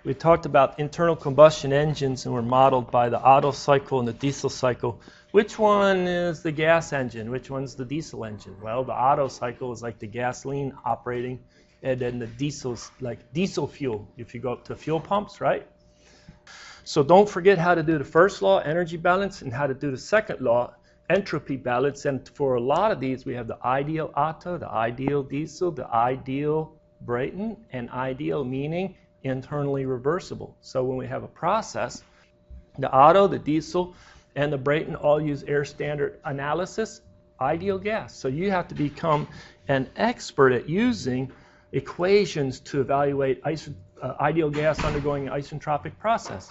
We talked about internal combustion engines and were modeled by the Otto cycle and the diesel cycle. Which one is the gas engine? Which one's the diesel engine? Well, the Otto cycle is like the gasoline operating, and then the diesel's like diesel fuel if you go up to fuel pumps, right? So don't forget how to do the first law, energy balance, and how to do the second law, entropy balance. And for a lot of these, we have the ideal Otto, the ideal diesel, the ideal Brayton, and ideal meaning internally reversible. So when we have a process, the Otto, the diesel, and the Brayton all use air standard analysis, ideal gas. So you have to become an expert at using equations to evaluate ideal gas undergoing an isentropic process.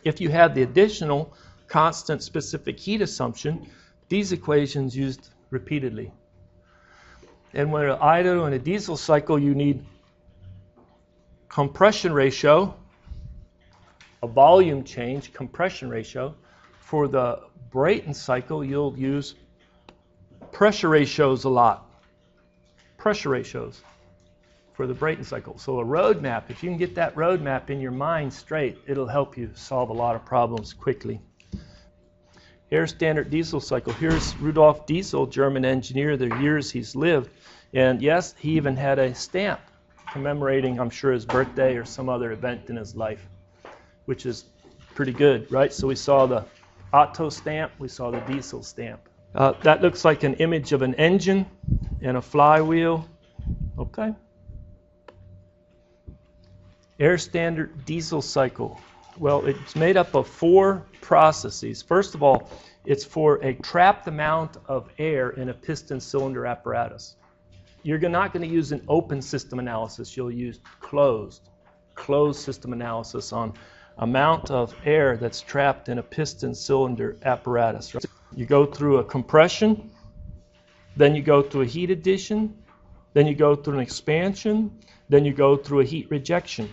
If you have the additional constant specific heat assumption, these equations used repeatedly. And when an Otto and a diesel cycle, you need compression ratio, a volume change, compression ratio. For the Brayton cycle, you'll use pressure ratios a lot. Pressure ratios for the Brayton cycle. So a roadmap, if you can get that roadmap in your mind straight, it'll help you solve a lot of problems quickly. Air standard diesel cycle. Here's Rudolf Diesel, German engineer, the years he's lived. And yes, he even had a stamp commemorating, I'm sure, his birthday or some other event in his life, which is pretty good, right? So we saw the Otto stamp, we saw the diesel stamp. That looks like an image of an engine and a flywheel. Okay. Air standard diesel cycle. Well, it's made up of 4 processes. First of all, it's for a trapped amount of air in a piston cylinder apparatus. You're not going to use an open system analysis. You'll use closed system analysis on amount of air that's trapped in a piston cylinder apparatus. Right? You go through a compression, then you go through a heat addition, then you go through an expansion, then you go through a heat rejection.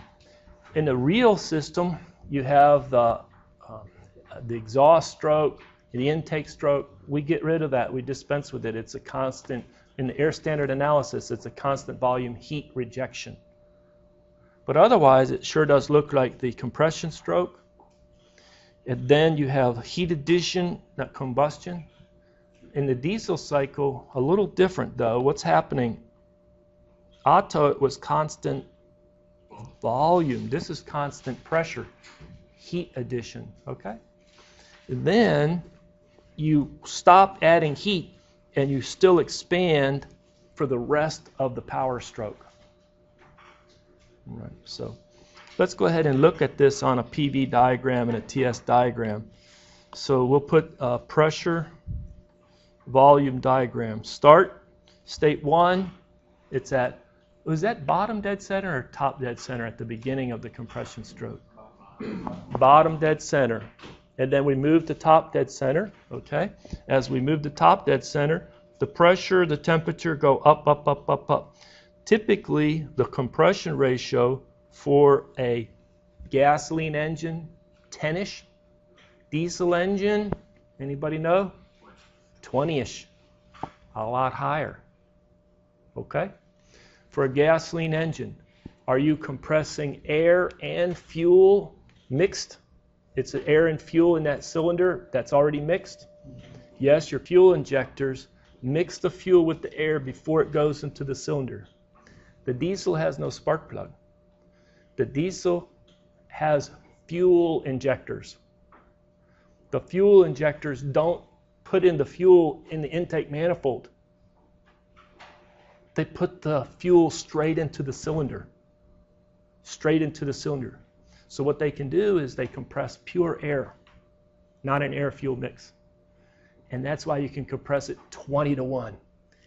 In the real system, you have the exhaust stroke, the intake stroke. We get rid of that. We dispense with it. It's a constant. In the air standard analysis, it's a constant volume heat rejection. But otherwise, it sure does look like the compression stroke. And then you have heat addition, not combustion. In the diesel cycle, a little different though. What's happening? Otto, it was constant volume. This is constant pressure, heat addition, okay? And then you stop adding heat and you still expand for the rest of the power stroke. All right, so let's go ahead and look at this on a PV diagram and a TS diagram. So we'll put a pressure volume diagram. Start, state 1, it's at, was that bottom dead center or top dead center at the beginning of the compression stroke? Bottom dead center. And then we move to top dead center, okay? As we move to top dead center, the pressure, the temperature go up, up, up, up, up. Typically, the compression ratio for a gasoline engine, 10-ish. Diesel engine, anybody know? 20-ish. A lot higher, okay? For a gasoline engine, are you compressing air and fuel mixed? It's air and fuel in that cylinder that's already mixed. Yes, your fuel injectors mix the fuel with the air before it goes into the cylinder. The diesel has no spark plug. The diesel has fuel injectors. The fuel injectors don't put in the fuel in the intake manifold. They put the fuel straight into the cylinder. Straight into the cylinder. So what they can do is they compress pure air, not an air-fuel mix. And that's why you can compress it 20-to-1.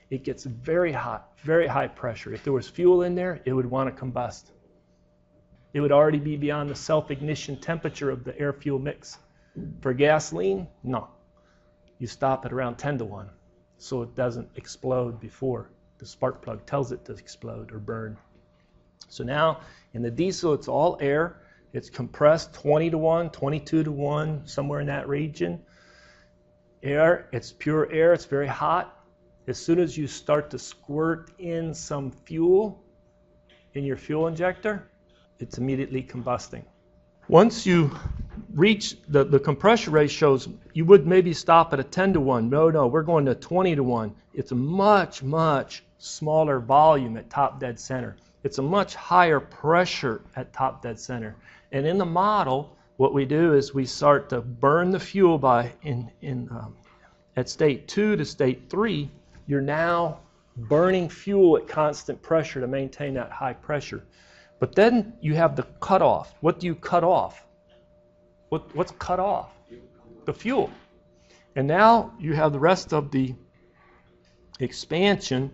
It gets very hot, very high pressure. If there was fuel in there, it would want to combust. It would already be beyond the self-ignition temperature of the air-fuel mix. For gasoline, no. You stop at around 10-to-1, so it doesn't explode before the spark plug tells it to explode or burn. So now, in the diesel, it's all air. It's compressed 20-to-1, 22-to-1, somewhere in that region. Air, it's pure air, it's very hot. As soon as you start to squirt in some fuel in your fuel injector, it's immediately combusting. Once you reach the compression ratios, you would maybe stop at a 10-to-1. No, we're going to 20-to-1. It's a much, much smaller volume at top dead center. It's a much higher pressure at top dead center. And in the model, what we do is we start to burn the fuel by, at state 2 to state 3, you're now burning fuel at constant pressure to maintain that high pressure. But then you have the cutoff. What do you cut off? What's cut off? The fuel. And now you have the rest of the expansion,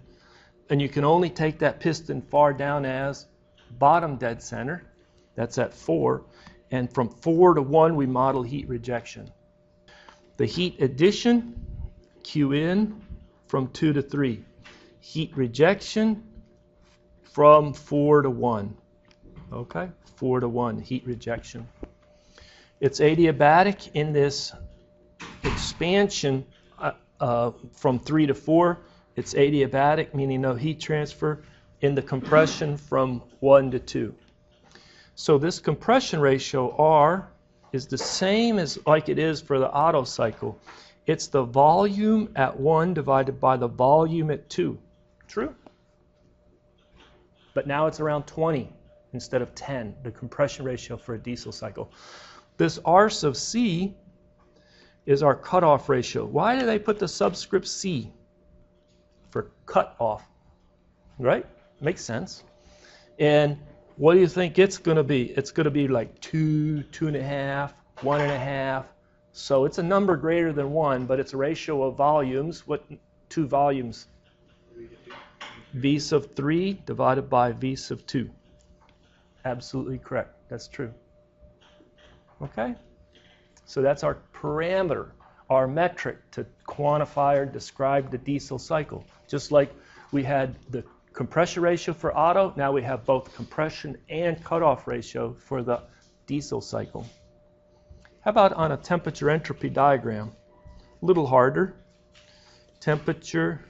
and you can only take that piston far down as bottom dead center. That's at 4. And from 4 to 1, we model heat rejection. The heat addition, Q in, from 2 to 3. Heat rejection from 4 to 1. Okay, 4 to 1, heat rejection. It's adiabatic in this expansion from 3 to 4. It's adiabatic, meaning no heat transfer, in the compression from 1 to 2. So this compression ratio, R, is the same as like it is for the Otto cycle. It's the volume at 1 divided by the volume at 2. True? But now it's around 20 instead of 10, the compression ratio for a diesel cycle. This R sub C is our cutoff ratio. Why do they put the subscript C? For cut off, right? Makes sense. And what do you think it's going to be? It's going to be like 2, 2.5, 1.5. So it's a number greater than 1, but it's a ratio of volumes. What 2 volumes? V sub 3 divided by V sub 2. Absolutely correct. That's true. Okay? So that's our parameter, our metric to quantify or describe the diesel cycle. Just like we had the compression ratio for Otto, now we have both compression and cutoff ratio for the diesel cycle. How about on a temperature entropy diagram? A little harder. Temperature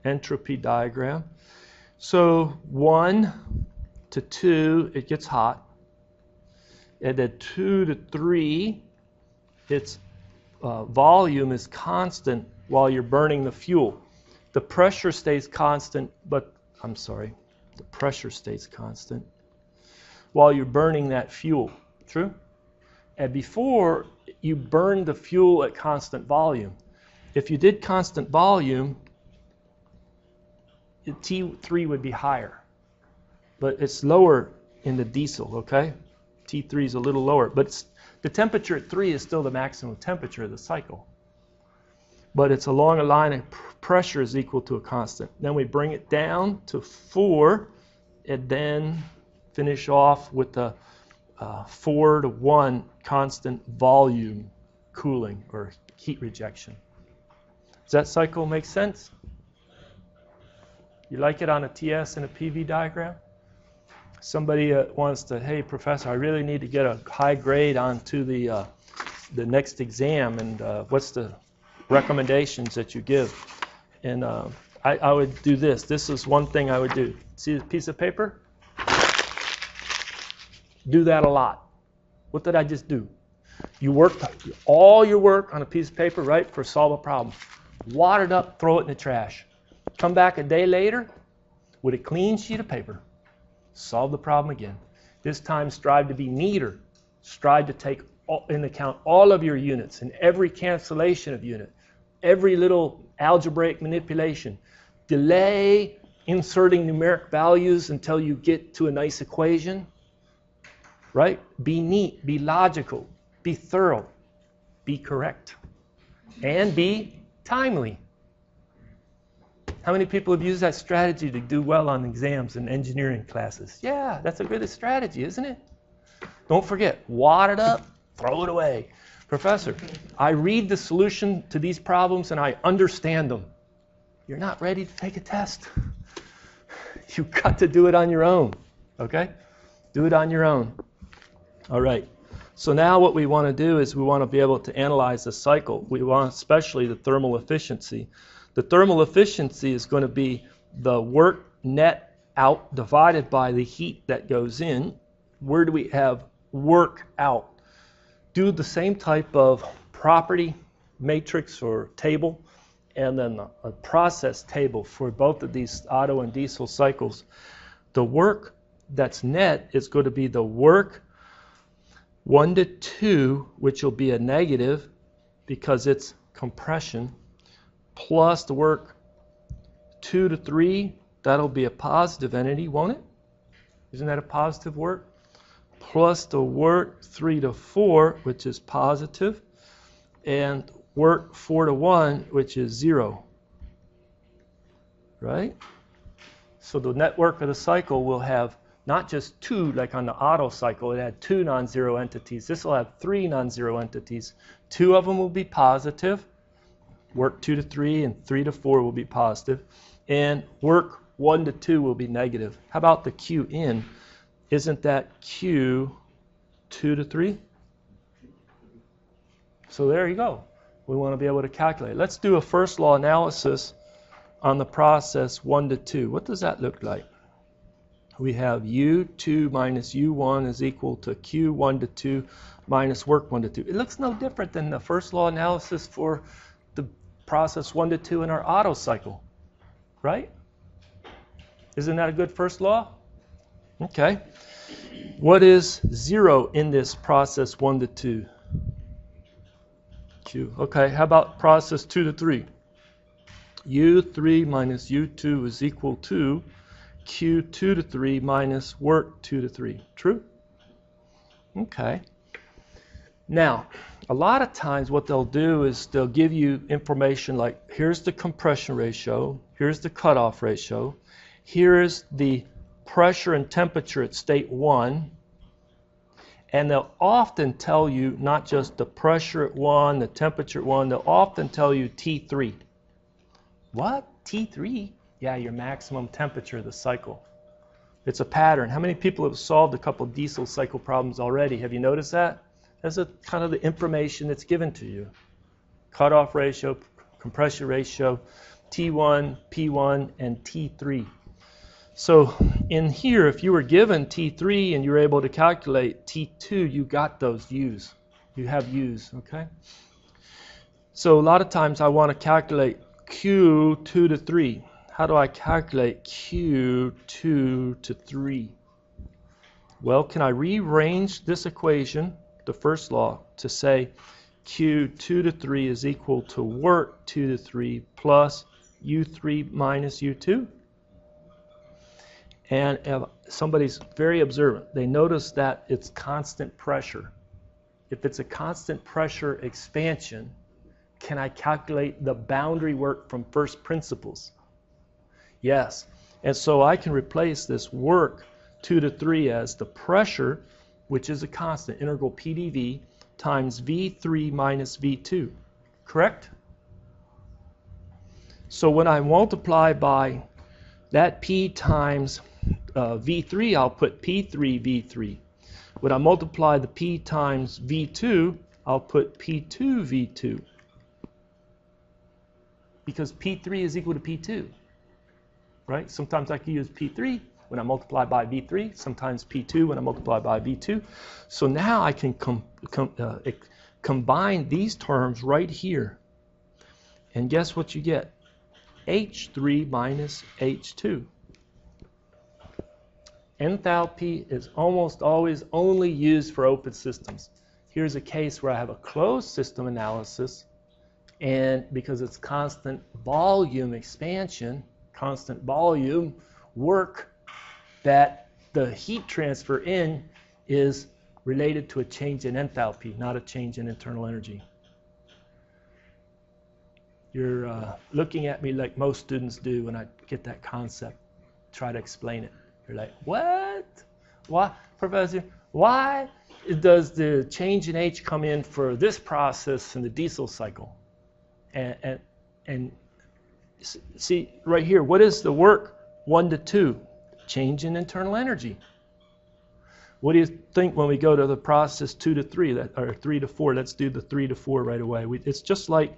entropy diagram. So 1 to 2, it gets hot. And at 2 to 3, its volume is constant while you're burning the fuel. The pressure stays constant, but the pressure stays constant while you're burning that fuel. True? And before, you burned the fuel at constant volume. If you did constant volume, T3 would be higher. But it's lower in the diesel, okay? T3 is a little lower. But the temperature at 3 is still the maximum temperature of the cycle. But it's along a line of pressure is equal to a constant. Then we bring it down to 4 and then finish off with the 4 to 1 constant volume cooling or heat rejection. Does that cycle make sense? You like it on a TS and a PV diagram? Somebody wants to, hey, professor, I really need to get a high grade onto the next exam, and what's the recommendations that you give? And I would do this. This is one thing I would do. See this piece of paper? Do that a lot. What did I just do? You worked all your work on a piece of paper, right, for solve a problem. Wad it up, throw it in the trash. Come back a day later with a clean sheet of paper. Solve the problem again. This time strive to be neater. Strive to take into account all of your units and every cancellation of unit, every little algebraic manipulation. Delay inserting numeric values until you get to a nice equation. Right? Be neat, be logical, be thorough, be correct, and be timely. How many people have used that strategy to do well on exams and engineering classes? Yeah, that's a good strategy, isn't it? Don't forget, wad it up, throw it away. Professor, I read the solution to these problems and I understand them. You're not ready to take a test. You've got to do it on your own, okay? Do it on your own. All right. So now what we want to do is we want to be able to analyze the cycle. We want especially the thermal efficiency. The thermal efficiency is going to be the work net out divided by the heat that goes in. where do we have work out? Do the same type of property matrix or table, and then a process table for both of these Otto and diesel cycles. The work that's net is going to be the work 1 to 2, which will be a negative because it's compression, plus the work 2 to 3, that'll be a positive entity, won't it? Isn't that a positive work? Plus the work 3 to 4, which is positive, and work 4 to 1, which is 0. Right? So the network of the cycle will have not just 2, like on the Otto cycle, it had 2 non-zero entities. This will have 3 non-zero entities. 2 of them will be positive. Work 2 to 3 and 3 to 4 will be positive. And work 1 to 2 will be negative. How about the Q in? Isn't that Q 2 to 3? So there you go. We want to be able to calculate. Let's do a first law analysis on the process 1 to 2. What does that look like? We have U2 minus U1 is equal to Q1 to 2 minus work 1 to 2. It looks no different than the first law analysis for the process 1 to 2 in our Otto cycle, right? Isn't that a good first law? Okay. What is 0 in this process 1 to 2? Q. Okay, how about process 2 to 3? U3 minus U2 is equal to Q2 to 3 minus work 2 to 3. True? Okay. Now, a lot of times what they'll do is they'll give you information like, here's the compression ratio, here's the cutoff ratio, here's the pressure and temperature at state 1, and they'll often tell you not just the pressure at 1, the temperature at 1, they'll often tell you T3. What? T3? Yeah, your maximum temperature of the cycle. It's a pattern. How many people have solved a couple diesel cycle problems already? Have you noticed that? That's a kind of the information that's given to you. Cutoff ratio, compression ratio, T1, P1, and T3. So in here, if you were given T3 and you were able to calculate T2, you got those U's. You have U's, okay? So a lot of times I want to calculate Q2 to 3. How do I calculate Q2 to 3? Well, can I rearrange this equation, the first law, to say Q2 to 3 is equal to work 2 to 3 plus U3 minus U2? And if somebody's very observant, they notice that it's constant pressure. If it's a constant pressure expansion, can I calculate the boundary work from first principles? Yes. And so I can replace this work 2 to 3 as the pressure, which is a constant, integral PdV, times V3 minus V2. Correct? So when I multiply by that P times V3, I'll put P3 V3. When I multiply the P times V2, I'll put P2 V2. Because P3 is equal to P2. Right? Sometimes I can use P3 when I multiply by V3, sometimes P2 when I multiply by V2. So now I can combine these terms right here. And guess what you get? H3 minus H2. Enthalpy is almost always only used for open systems. Here's a case where I have a closed system analysis, and because it's constant volume expansion, constant volume work, that the heat transfer in is related to a change in enthalpy, not a change in internal energy. You're looking at me like most students do when I get that concept, try to explain it. You're like, what? Why, Professor, why does the change in H come in for this process in the diesel cycle? And see, right here, what is the work 1 to 2? Change in internal energy. What do you think when we go to the process 2 to 3, or 3 to 4? Let's do the 3 to 4 right away. It's just like,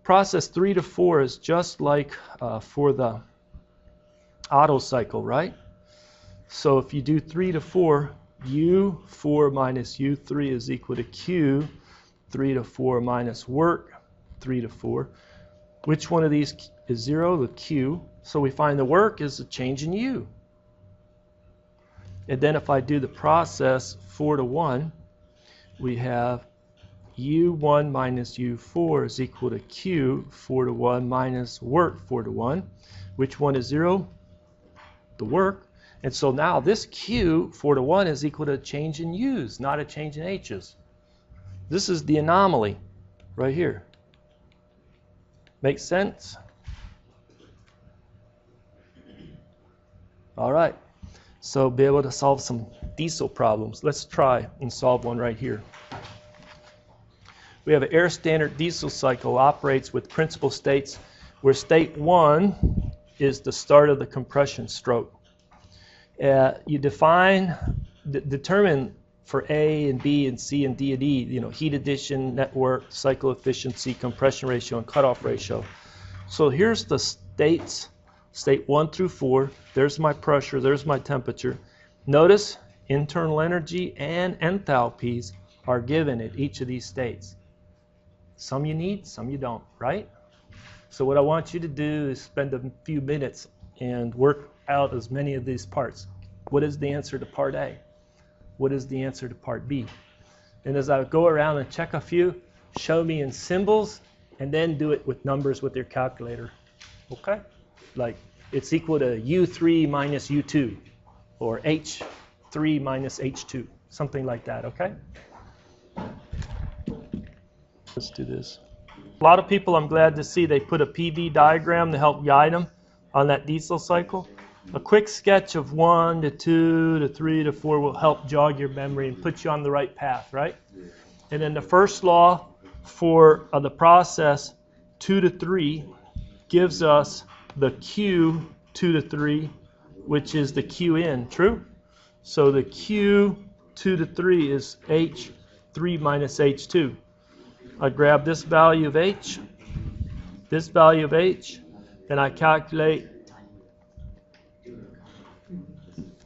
process 3 to 4 is just like for the Otto cycle, right? So if you do 3 to 4, U4 minus U3 is equal to Q 3 to 4 minus work 3 to 4. Which one of these is 0? The Q. So we find the work is a change in U. And then if I do the process 4 to 1, we have U1 minus U4 is equal to Q 4 to 1 minus work 4 to 1. Which one is 0? The work. And so now this Q 4 to 1 is equal to a change in U's, not a change in H's. This is the anomaly right here. Make sense? All right. So be able to solve some diesel problems. Let's try and solve one right here. We have an air standard diesel cycle operates with principal states where state 1 is the start of the compression stroke. You determine for A and B and C and D and E, heat addition, network, cycle efficiency, compression ratio, and cutoff ratio. So here's the states, state 1 through 4. There's my pressure, there's my temperature. Notice internal energy and enthalpies are given at each of these states. Some you need, some you don't, right? So what I want you to do is spend a few minutes and work out as many of these parts. What is the answer to part A? What is the answer to part B? And as I go around and check a few, show me in symbols and then do it with numbers with your calculator. Okay? Like it's equal to U3 minus U2 or H3 minus H2, something like that, okay? Let's do this. A lot of people, I'm glad to see, they put a PV diagram to help guide them on that diesel cycle. A quick sketch of 1 to 2 to 3 to 4 will help jog your memory and put you on the right path, right? And then the first law for the process 2 to 3 gives us the Q 2 to 3, which is the Q in, true? So the Q 2 to 3 is H3 minus H2. I grab this value of H, this value of H, and I calculate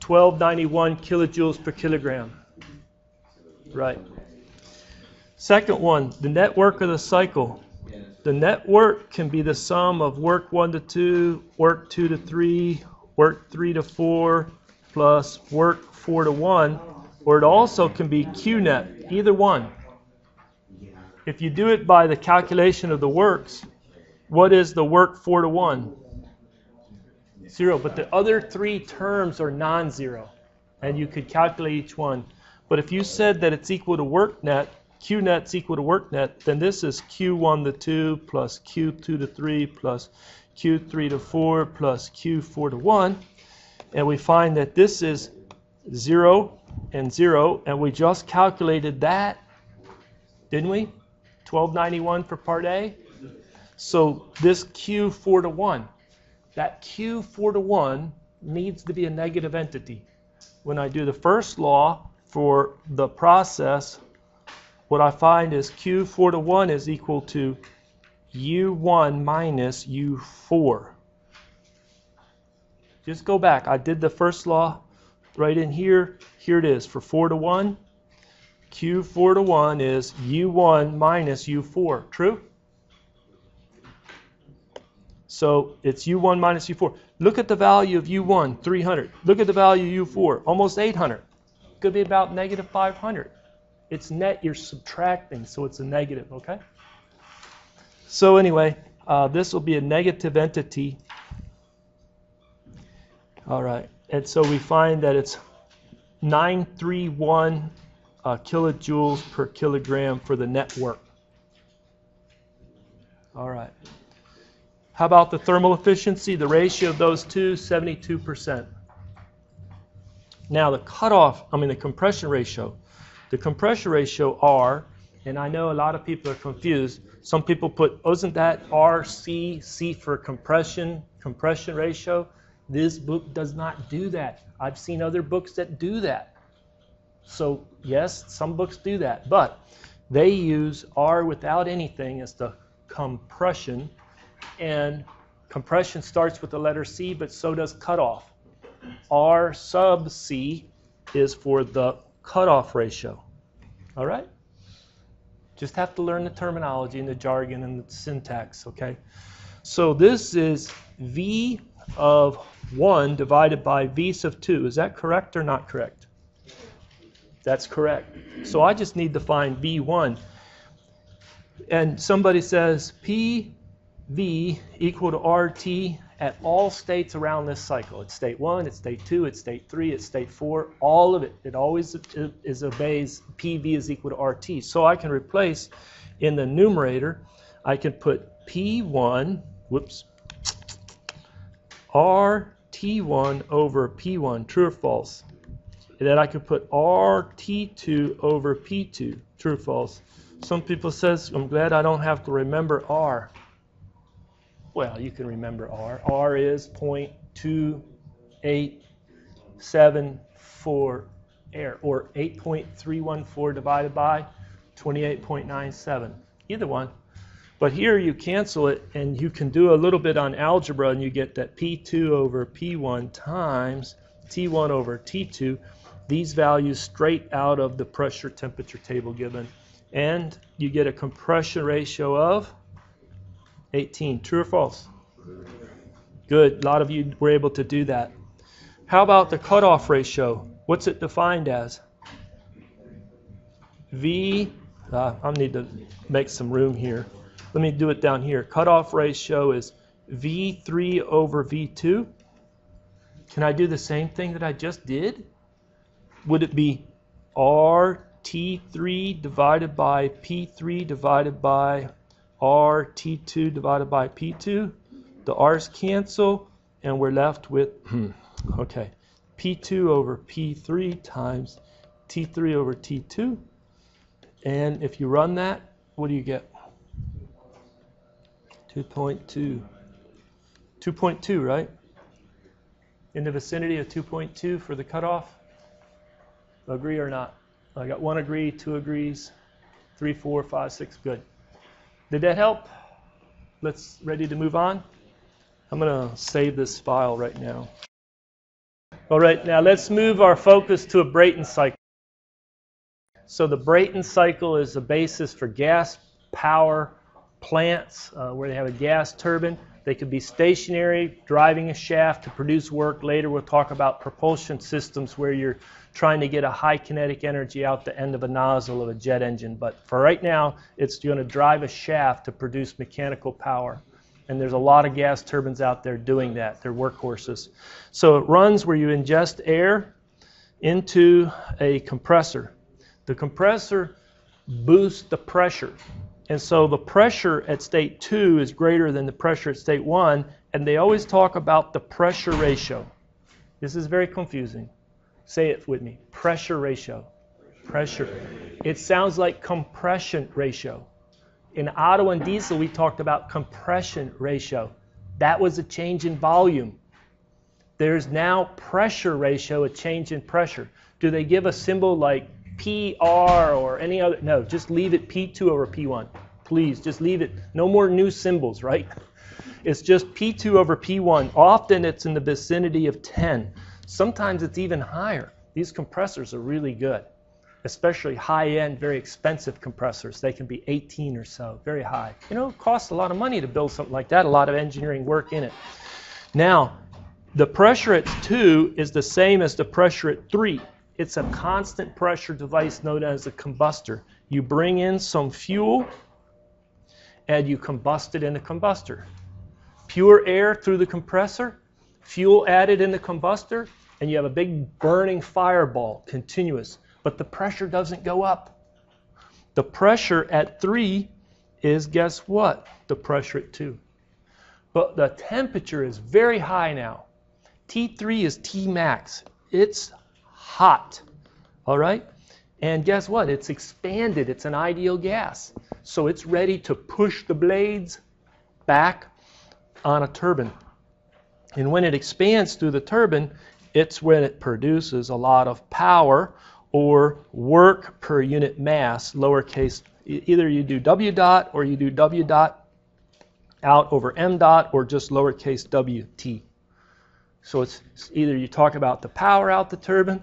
1291 kilojoules per kilogram. Right. Second one, the net work of the cycle. The net work can be the sum of work 1 to 2, work 2 to 3, work 3 to 4, plus work 4 to 1, or it also can be Q net, either one. If you do it by the calculation of the works, what is the work 4 to 1? 0, but the other three terms are non-zero, and you could calculate each one. But if you said that it's equal to work net, Q net's equal to work net, then this is Q1 to 2 plus Q2 to 3 plus Q3 to 4 plus Q4 to 1. And we find that this is 0 and 0, and we just calculated that, didn't we? 1291 for part A. So this Q4 to 1, that Q4 to 1 needs to be a negative entity. When I do the first law for the process, what I find is Q4 to 1 is equal to U1 minus U4. Just go back. I did the first law right in here. Here it is for 4 to 1. Q4 to 1 is U1 minus U4. True? So it's U1 minus U4. Look at the value of U1, 300. Look at the value of U4, almost 800. Could be about negative 500. It's net, you're subtracting, so it's a negative, okay? So anyway, this will be a negative entity. All right, and so we find that it's 931 kilojoules per kilogram for the net work. All right. How about the thermal efficiency? The ratio of those two, 72%. Now the the compression ratio. The compression ratio R, and I know a lot of people are confused. Some people put, isn't that RC, C for compression ratio? This book does not do that. I've seen other books that do that. So yes, some books do that, but they use R without anything as the compression, and compression starts with the letter C, but so does cutoff. R sub C is for the cutoff ratio. All right? Just have to learn the terminology and the jargon and the syntax, okay? So this is V of 1 divided by V sub 2. Is that correct or not correct? That's correct. So I just need to find V1. And somebody says PV equal to RT at all states around this cycle. It's state 1, it's state 2, it's state 3, it's state 4. All of it, it always obeys PV is equal to RT. So I can replace in the numerator, I can put P1, whoops, RT1 over P1, true or false? And then I can put RT2 over P2, true or false? Some people says, I'm glad I don't have to remember R. Well, you can remember R. R is 0.2874 air, or 8.314 divided by 28.97. Either one. But here you cancel it, and you can do a little bit on algebra, and you get that P2 over P1 times T1 over T2. These values straight out of the pressure temperature table given. And you get a compression ratio of 18. True or false? Good. A lot of you were able to do that. How about the cutoff ratio? What's it defined as? I need to make some room here. Let me do it down here. Cutoff ratio is V3 over V2. Can I do the same thing that I just did? Would it be RT3 divided by P3 divided by RT2 divided by P2? The R's cancel, and we're left with, okay, P2 over P3 times T3 over T2. And if you run that, what do you get? 2.2. 2.2, right? In the vicinity of 2.2 for the cutoff? Agree or not? I got 1 agree, 2 agrees, 3, 4, 5, 6. Good. Did that help? Let's ready to move on. I'm going to save this file right now. All right, now let's move our focus to a Brayton cycle. So the Brayton cycle is the basis for gas power plants where they have a gas turbine. They could be stationary, driving a shaft to produce work. Later we'll talk about propulsion systems where you're trying to get a high kinetic energy out the end of a nozzle of a jet engine. But for right now, it's going to drive a shaft to produce mechanical power. And there's a lot of gas turbines out there doing that. They're workhorses. So it runs where you ingest air into a compressor. The compressor boosts the pressure. And so the pressure at state 2 is greater than the pressure at state 1, and they always talk about the pressure ratio. This is very confusing. Say it with me. Pressure ratio. Pressure. It sounds like compression ratio. In auto and diesel, we talked about compression ratio. That was a change in volume. There's now pressure ratio, a change in pressure. Do they give a symbol like PR or any other? No, just leave it P2 over P1. Please, just leave it. No more new symbols, right? It's just P2 over P1. Often it's in the vicinity of 10. Sometimes it's even higher. These compressors are really good, especially high-end, very expensive compressors. They can be 18 or so, very high. You know, it costs a lot of money to build something like that, a lot of engineering work in it. Now, the pressure at 2 is the same as the pressure at 3. It's a constant pressure device known as a combustor. You bring in some fuel and you combust it in the combustor. Pure air through the compressor, fuel added in the combustor, and you have a big burning fireball, continuous. But the pressure doesn't go up. The pressure at 3 is, guess what? The pressure at 2. But the temperature is very high now. T3 is T max. It's hot, all right? And guess what? It's expanded. It's an ideal gas. So it's ready to push the blades back on a turbine. And when it expands through the turbine, it's when it produces a lot of power or work per unit mass, lowercase. Either you do W dot or you do W dot out over M dot or just lowercase WT. So it's either you talk about the power out the turbine,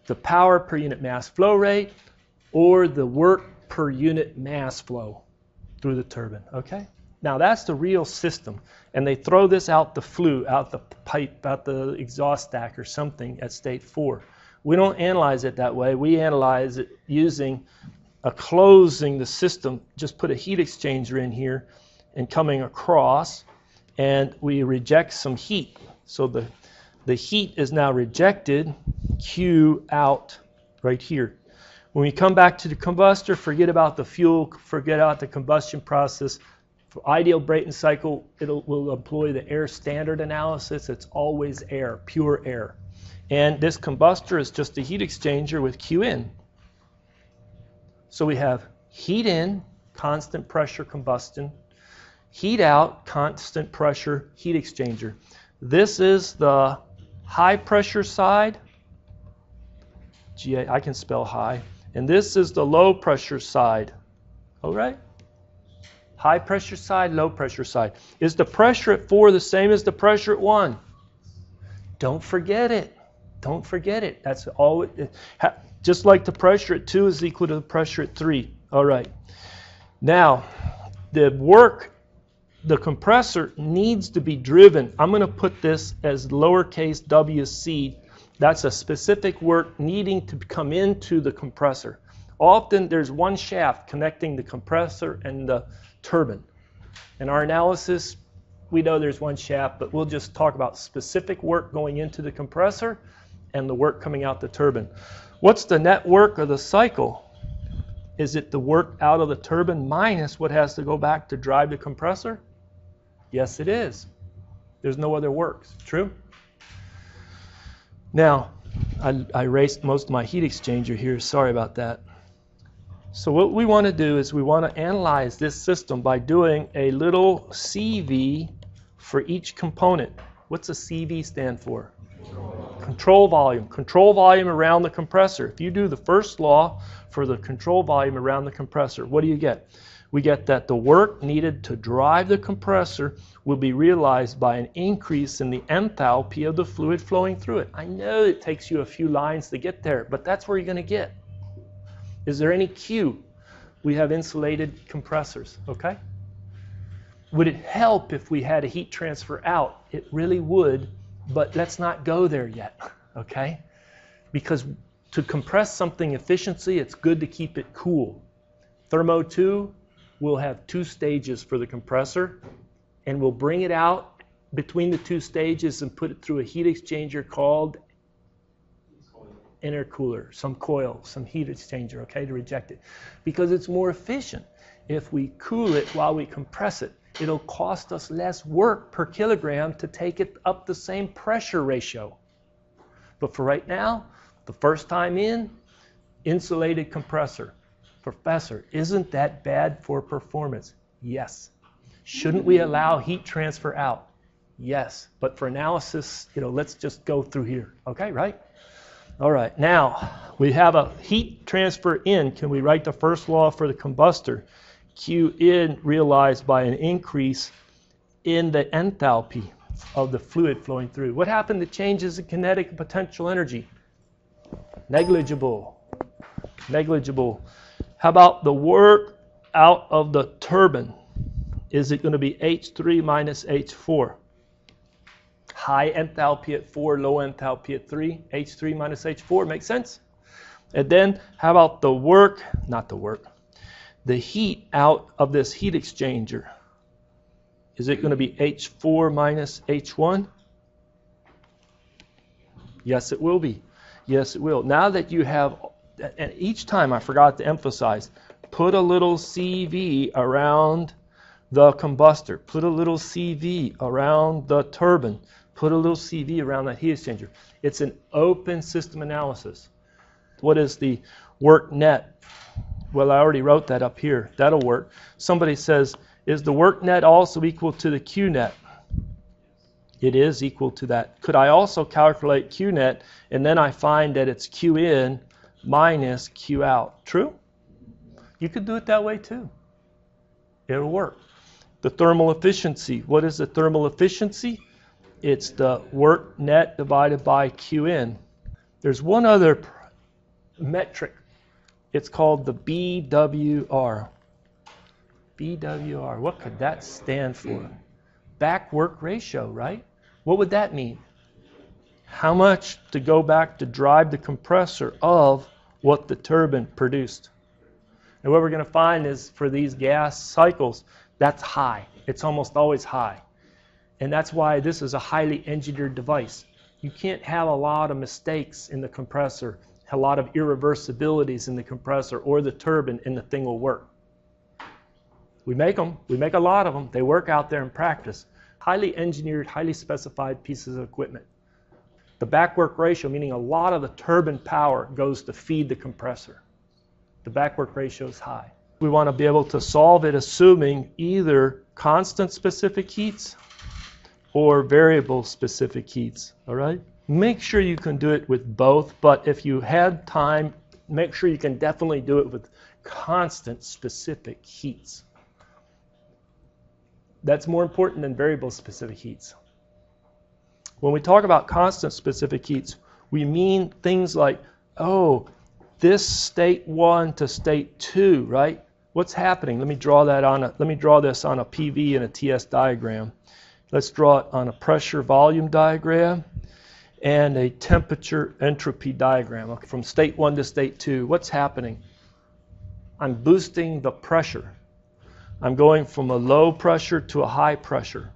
the power per unit mass flow rate or the work per unit mass flow through the turbine, okay? Now that's the real system, and they throw this out the flue, out the pipe, out the exhaust stack or something at state 4. We don't analyze it that way. We analyze it using closing the system. Just put a heat exchanger in here and coming across, and we reject some heat. So the heat is now rejected, Q out right here. When we come back to the combustor, forget about the fuel, forget about the combustion process. For ideal Brayton cycle, will employ the air standard analysis. It's always air, pure air. And this combustor is just a heat exchanger with Q in. So we have heat in, constant pressure combustion, heat out, constant pressure heat exchanger. This is the high pressure side. I can spell high. And this is the low pressure side. All right? High pressure side, low pressure side. Is the pressure at 4 the same as the pressure at 1? Don't forget it. Don't forget it. That's all. Just like the pressure at 2 is equal to the pressure at 3. All right. Now, the compressor needs to be driven. I'm going to put this as lowercase wc. That's a specific work needing to come into the compressor. Often there's one shaft connecting the compressor and the turbine. In our analysis, we know there's one shaft, but we'll just talk about specific work going into the compressor and the work coming out the turbine. What's the net work of the cycle? Is it the work out of the turbine minus what has to go back to drive the compressor? Yes, it is. There's no other works. True? Now, I erased most of my heat exchanger here. Sorry about that. So what we want to do is we want to analyze this system by doing a little CV for each component. What's a CV stand for? Control volume. Control volume around the compressor. If you do the first law for the control volume around the compressor, what do you get? We get that the work needed to drive the compressor will be realized by an increase in the enthalpy of the fluid flowing through it. I know it takes you a few lines to get there, but that's where you're going to get. Is there any Q? We have insulated compressors, okay? Would it help if we had a heat transfer out? It really would, but let's not go there yet, okay? Because to compress something efficiently, it's good to keep it cool. Thermo 2 will have 2 stages for the compressor, and we'll bring it out between the 2 stages and put it through a heat exchanger called intercooler, some coil, some heat exchanger, okay, to reject it. Because it's more efficient. If we cool it while we compress it, it'll cost us less work per kilogram to take it up the same pressure ratio. But for right now, the first time in, insulated compressor. Professor, isn't that bad for performance? Yes. Shouldn't we allow heat transfer out? Yes. But for analysis, let's just go through here. Okay, right? All right. Now, we have a heat transfer in. Can we write the first law for the combustor? Q in realized by an increase in the enthalpy of the fluid flowing through. What happened to changes in kinetic and potential energy? Negligible. Negligible. How about the work out of the turbine? Is it going to be H3 minus H4? High enthalpy at 4, low enthalpy at 3. H3 minus H4, makes sense? And then how about the work, the heat out of this heat exchanger? Is it going to be H4 minus H1? Yes, it will be. Yes, it will. Now that you have, and each time I forgot to emphasize, put a little CV around the combustor. Put a little CV around the turbine. Put a little CV around that heat exchanger. It's an open system analysis. What is the work net? Well, I already wrote that up here. That'll work. Somebody says, is the work net also equal to the Q net? It is equal to that. Could I also calculate Q net and then I find that it's Q in minus Q out? True? You could do it that way too. It'll work. The thermal efficiency. What is the thermal efficiency? It's the work net divided by Q in. There's one other metric. It's called the BWR. BWR, what could that stand for? Back work ratio, right? What would that mean? How much to go back to drive the compressor of what the turbine produced? And what we're going to find is for these gas cycles, that's high. It's almost always high. And that's why this is a highly engineered device. You can't have a lot of mistakes in the compressor, a lot of irreversibilities in the compressor or the turbine, and the thing will work. We make them. We make a lot of them. They work out there in practice. Highly engineered, highly specified pieces of equipment. The back work ratio, meaning a lot of the turbine power goes to feed the compressor. The back work ratio is high. We want to be able to solve it assuming either constant specific heats or variable specific heats. All right? Make sure you can do it with both, but if you had time, make sure you can definitely do it with constant specific heats. That's more important than variable specific heats. When we talk about constant specific heats, we mean things like, oh, this state 1 to state 2, right? What's happening? Let me draw this on a PV and a TS diagram. Let's draw it on a pressure volume diagram and a temperature entropy diagram. Okay, from state 1 to state 2, what's happening? I'm boosting the pressure. I'm going from a low pressure to a high pressure.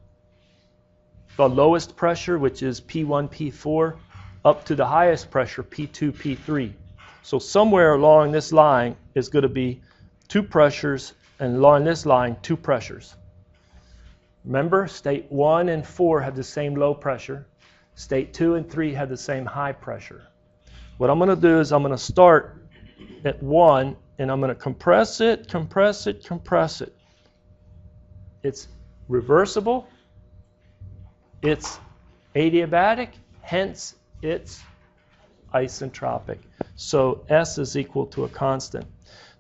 The lowest pressure, which is P1, P4, up to the highest pressure, P2, P3. So somewhere along this line is going to be two pressures, and along this line, two pressures. Remember, state 1 and 4 have the same low pressure. State 2 and 3 have the same high pressure. What I'm going to do is I'm going to start at 1, and I'm going to compress it, compress it, compress it. It's reversible. It's adiabatic, hence it's isentropic. So S is equal to a constant.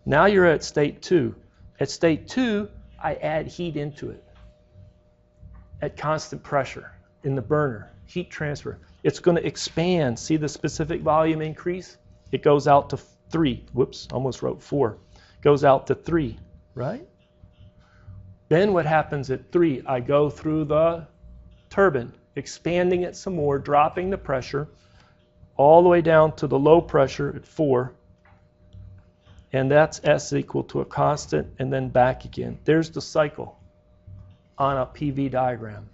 Now you're at state 2. At state 2, I add heat into it at constant pressure in the burner, heat transfer. It's going to expand. See the specific volume increase? It goes out to 3. Whoops, almost wrote 4. Goes out to 3, right? Then what happens at 3? I go through the turbine, expanding it some more, dropping the pressure all the way down to the low pressure at 4. And that's S equal to a constant, and then back again. There's the cycle on a PV diagram.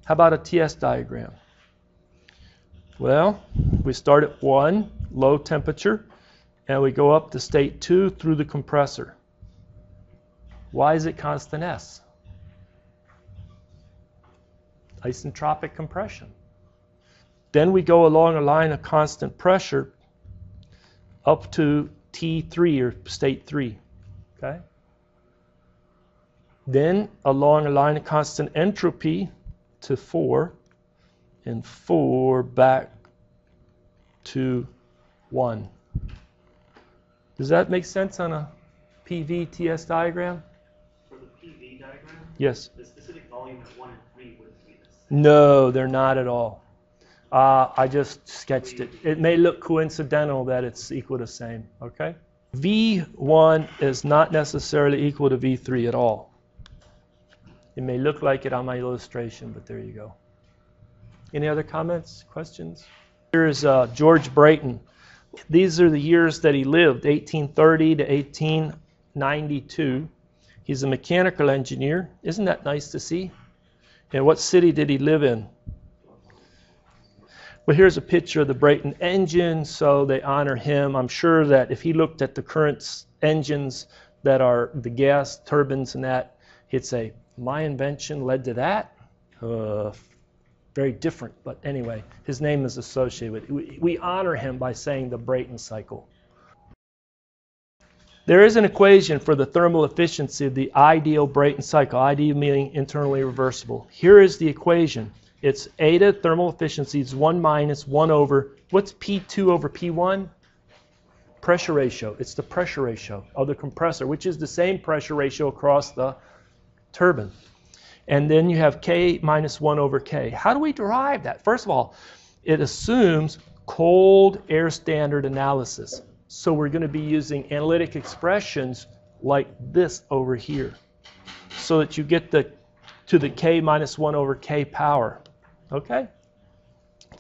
How about a TS diagram? Well, we start at 1, low temperature, and we go up to state 2 through the compressor. Why is it constant S? Isentropic compression. Then we go along a line of constant pressure up to T3 or state 3. Okay? Then along a line of constant entropy to 4, and 4 back to 1. Does that make sense on a PV TS diagram? For the PV diagram? Yes. The specific volume at 1 and 3 wouldn't be this. No, they're not at all. I just sketched it. It may look coincidental that it's equal to the same. Okay? V1 is not necessarily equal to V3 at all. It may look like it on my illustration, but there you go. Any other comments, questions? Here's George Brayton. These are the years that he lived, 1830 to 1892. He's a mechanical engineer. Isn't that nice to see? And what city did he live in? Well, here's a picture of the Brayton engine, so they honor him. I'm sure that if he looked at the current engines that are the gas turbines and that, he'd say, my invention led to that? Very different, but anyway, his name is associated with it. We honor him by saying the Brayton cycle. There is an equation for the thermal efficiency of the ideal Brayton cycle, ideal meaning internally reversible. Here is the equation. It's eta thermal efficiency is 1 minus 1 over, what's P2 over P1? Pressure ratio. It's the pressure ratio of the compressor, which is the same pressure ratio across the turbine. And then you have K minus 1 over K. How do we derive that? First of all, it assumes cold air standard analysis. So we're going to be using analytic expressions like this over here, so that you get to the K minus 1 over K power. Okay?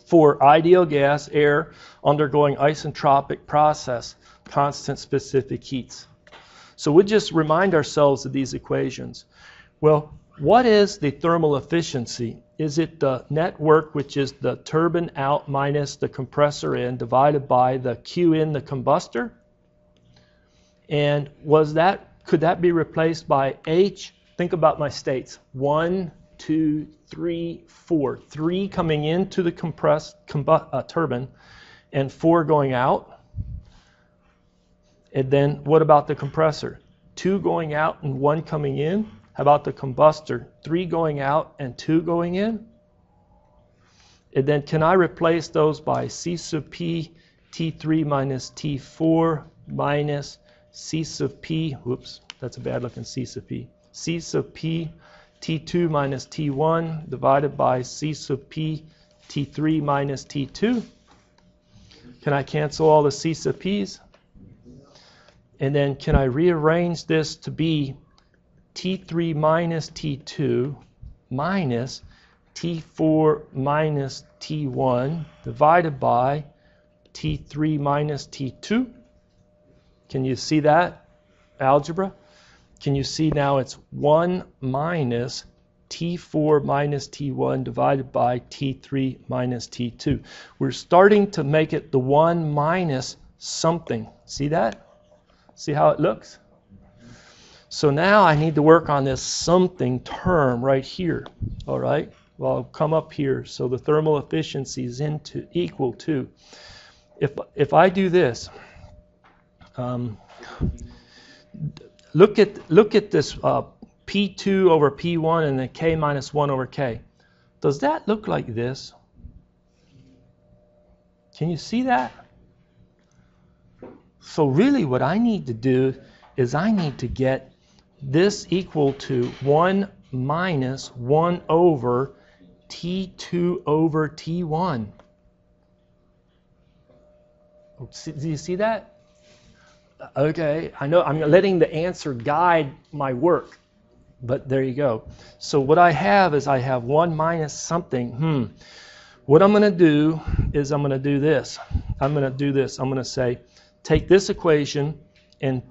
For ideal gas, air undergoing isentropic process, constant specific heats. So we'll just remind ourselves of these equations. Well, what is the thermal efficiency? Is it the net work, which is the turbine out minus the compressor in, divided by the Q in, the combustor? And could that be replaced by H? Think about my states. 1, 2, 3, 4. 3 coming into the turbine and 4 going out. And then what about the compressor? 2 going out and 1 coming in. How about the combustor? 3 going out and 2 going in. And then can I replace those by C sub P T3 minus T4 minus C sub P, whoops, that's a bad looking C sub P. C sub P T2 minus T1 divided by C sub P T3 minus T2. Can I cancel all the C sub P's? And then can I rearrange this to be T3 minus T2 minus T4 minus T1 divided by T3 minus T2? Can you see that algebra? Can you see now it's 1 minus T4 minus T1 divided by T3 minus T2. We're starting to make it the 1 minus something. See that? See how it looks? So now I need to work on this something term right here. All right? Well, I'll come up here. So the thermal efficiency is equal to, if I do this, look at this P2 over P1 and then K minus 1 over K. Does that look like this? Can you see that? So really what I need to do is I need to get this equal to 1 minus 1 over T2 over T1. Do you see that? Okay, I know I'm letting the answer guide my work, but there you go. So what I have is I have 1 minus something. What I'm going to do is I'm going to do this. I'm going to say, take this equation and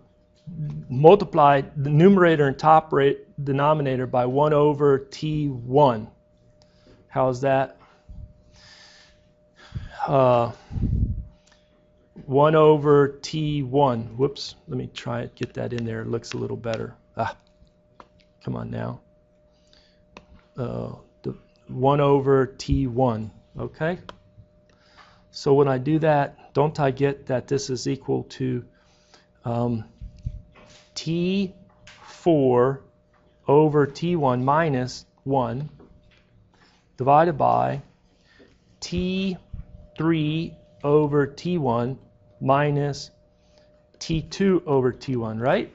multiply the numerator and top denominator by 1 over T1. How's that? 1 over T1. Whoops, let me try it, get that in there. It looks a little better. Come on now. 1 over T1, okay? So when I do that, don't I get that this is equal to T4 over T1 minus 1 divided by T3 over T1 minus T2 over T1, right?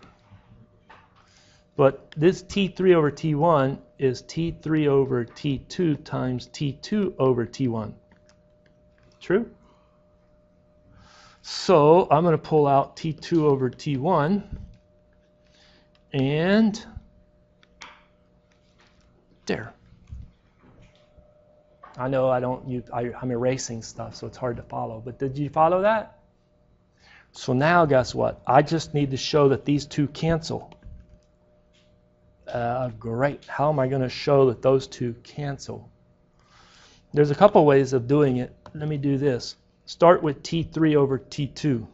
But this T3 over T1 is T3 over T2 times T2 over T1. True? So I'm going to pull out T2 over T1 and there. I know I'm erasing stuff, so it's hard to follow, but did you follow that? So now guess what? I just need to show that these two cancel. Great. How am I going to show that those two cancel? There's a couple ways of doing it. Let me do this. Start with T3 over T2.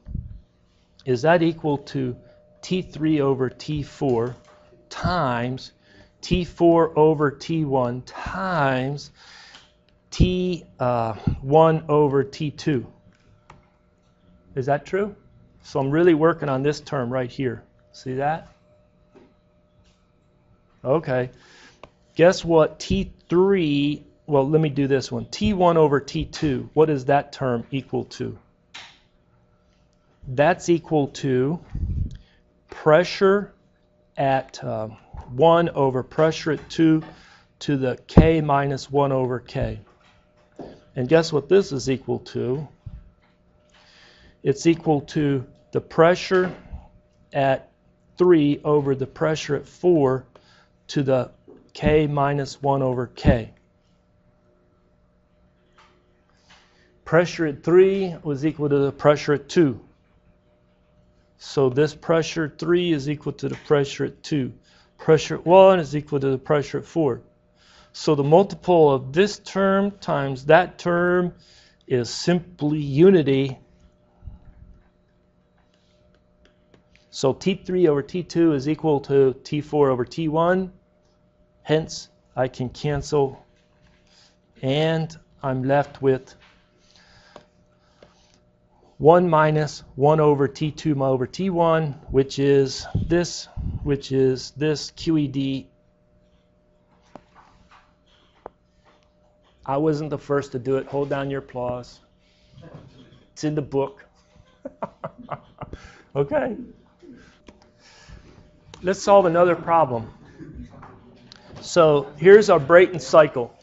Is that equal to T3 over T4 times T4 over T1 times T1 over T2? Is that true? So I'm really working on this term right here. See that? Okay. Guess what? T3, well, let me do this one. T1 over T2, what is that term equal to? That's equal to pressure at 1 over pressure at 2 to the K minus 1 over K. And guess what this is equal to? it's equal to the pressure at 3 over the pressure at 4 to the K minus 1 over K. Pressure at 3 was equal to the pressure at 2. So this pressure at 3 is equal to the pressure at 2. Pressure at 1 is equal to the pressure at 4. So the multiple of this term times that term is simply unity. So T3 over T2 is equal to T4 over T1. Hence, I can cancel, and I'm left with 1 minus 1 over T2 over T1, which is this QED. I wasn't the first to do it. Hold down your applause. It's in the book. Okay. Let's solve another problem. So here's our Brayton cycle.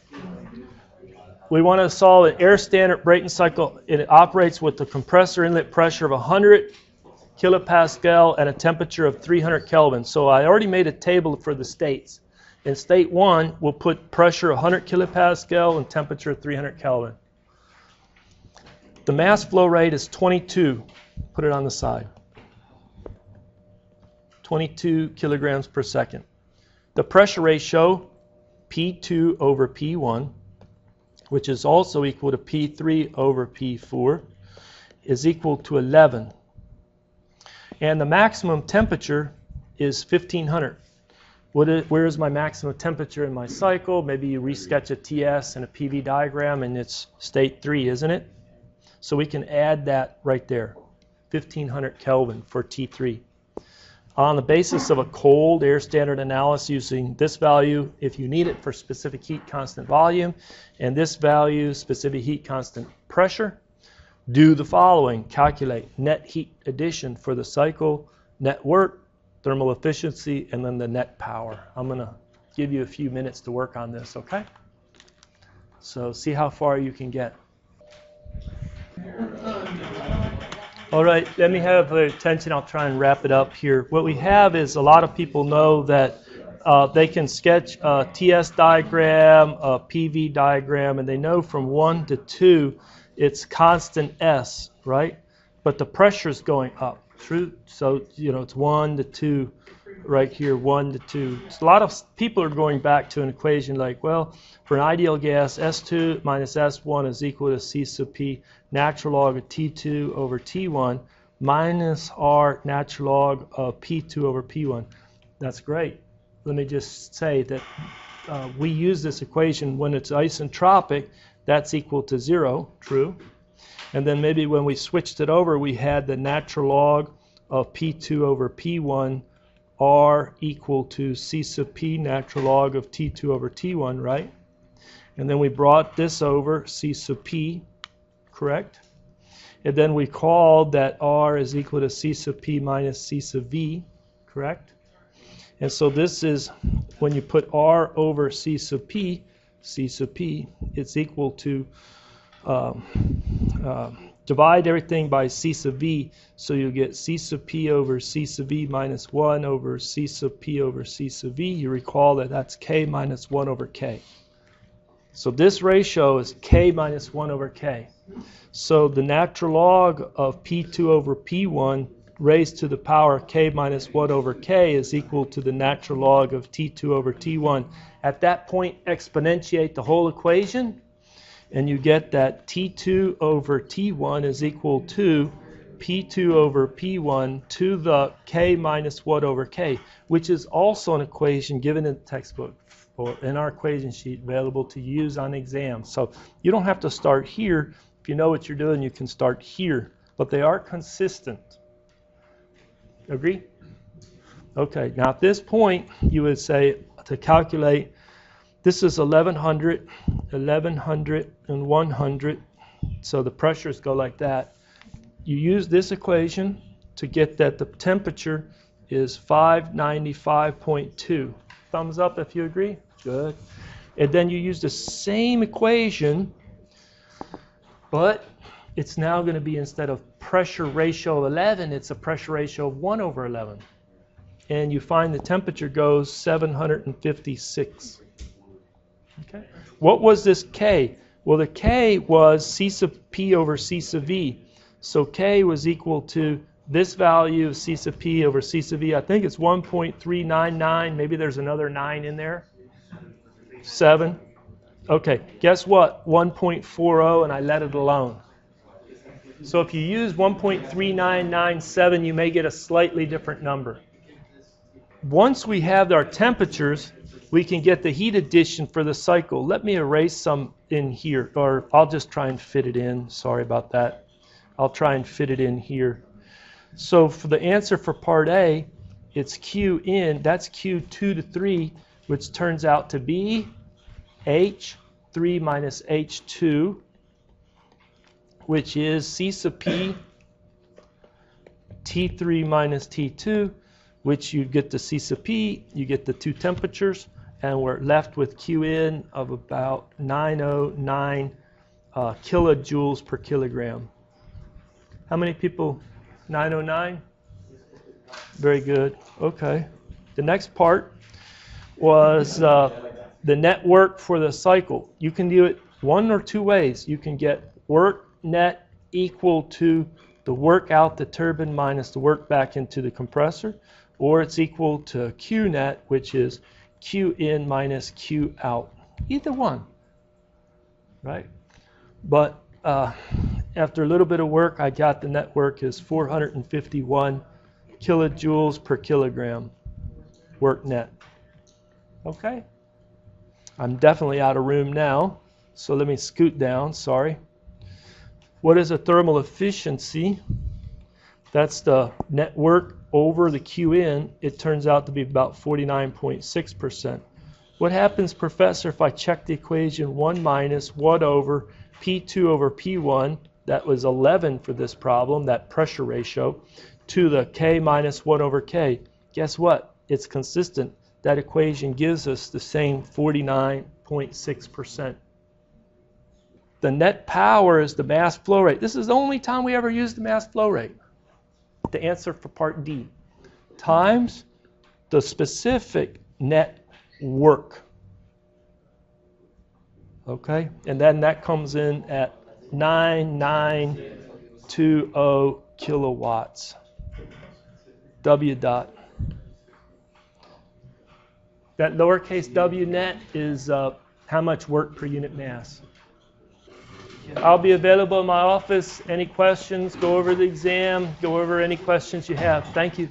We want to solve an air standard Brayton cycle. It operates with the compressor inlet pressure of 100 kilopascal and a temperature of 300 Kelvin. So I already made a table for the states. In state 1, we'll put pressure 100 kilopascal and temperature 300 Kelvin. The mass flow rate is 22. Put it on the side. 22 kilograms per second. The pressure ratio, P2 over P1, which is also equal to P3 over P4, is equal to 11. And the maximum temperature is 1500. Where is my maximum temperature in my cycle? Maybe you resketch a TS and a PV diagram, and it's state 3, isn't it? So we can add that right there, 1500 Kelvin for T3. On the basis of a cold air standard analysis using this value if you need it for specific heat constant volume, and this value specific heat constant pressure, do the following. Calculate net heat addition for the cycle, net work, thermal efficiency, and then the net power. I'm going to give you a few minutes to work on this, okay? So see how far you can get. All right, let me have your attention. I'll try and wrap it up here. What we have is a lot of people know that they can sketch a TS diagram, a PV diagram, and they know from 1 to 2 it's constant S, right? But the pressure is going up. True. So, it's 1 to 2 right here, 1 to 2. So a lot of people are going back to an equation like, well, for an ideal gas, S2 minus S1 is equal to C sub P natural log of T2 over T1 minus R natural log of P2 over P1. That's great. Let me just say that we use this equation when it's isentropic, that's equal to 0, true. And then maybe when we switched it over, we had the natural log of P2 over P1, R equal to C sub P natural log of T2 over T1, right? And then we brought this over, C sub P, correct? And then we called that R is equal to C sub P minus C sub V, correct? And so this is, when you put R over C sub P, it's equal to divide everything by C sub V, so you get C sub P over C sub V minus 1 over C sub P over C sub V. You recall that that's K minus 1 over K. So this ratio is K minus 1 over K. So the natural log of P2 over P1 raised to the power K minus 1 over K is equal to the natural log of T2 over T1. At that point, exponentiate the whole equation, and you get that T2 over T1 is equal to P2 over P1 to the K minus 1 over K, which is also an equation given in the textbook or in our equation sheet available to use on exam. So you don't have to start here. If you know what you're doing, you can start here. But they are consistent. Agree? Okay, now at this point, you would say to calculate, this is 1100, 1100, and 100. So the pressures go like that. You use this equation to get that the temperature is 595.2. Thumbs up if you agree. Good. And then you use the same equation, but it's now going to be, instead of pressure ratio of 11, it's a pressure ratio of 1 over 11. And you find the temperature goes 756. Okay. What was this K? Well, the K was C sub P over C sub V. So K was equal to this value of C sub P over C sub V. I think it's 1.399. Maybe there's another 9 in there. 7. Okay, guess what? 1.40, and I let it alone. So if you use 1.3997, you may get a slightly different number. Once we have our temperatures, we can get the heat addition for the cycle. Let me erase some in here, or I'll just try and fit it in. Sorry about that. I'll try and fit it in here. So for the answer for part A, it's Q in, that's Q2 to 3, which turns out to be H3 minus H2, which is C sub P, T3 minus T2, which you get the C sub P, you get the 2 temperatures, and we're left with Q in of about 909 kilojoules per kilogram. How many people? 909? Very good. Okay. The next part was the net work for the cycle. You can do it one or two ways. You can get work net equal to the work out the turbine minus the work back into the compressor, or it's equal to Q net, which is Q in minus Q out. Either one, right? But after a little bit of work, I got the net work is 451 kilojoules per kilogram work net. Okay? I'm definitely out of room now, so let me scoot down, sorry. What is a thermal efficiency? That's the net work over the Q in. It turns out to be about 49.6%. What happens, Professor, if I check the equation 1 minus 1 over P2 over P1, that was 11 for this problem, that pressure ratio, to the K minus 1 over K. Guess what? It's consistent. That equation gives us the same 49.6%. The net power is the mass flow rate. This is the only time we ever use the mass flow rate. The answer for part D. Times the specific net work. Okay? And then that comes in at 9920 kilowatts. W dot. That lowercase w net is how much work per unit mass. I'll be available in my office. Any questions? Go over the exam. Go over any questions you have. Thank you.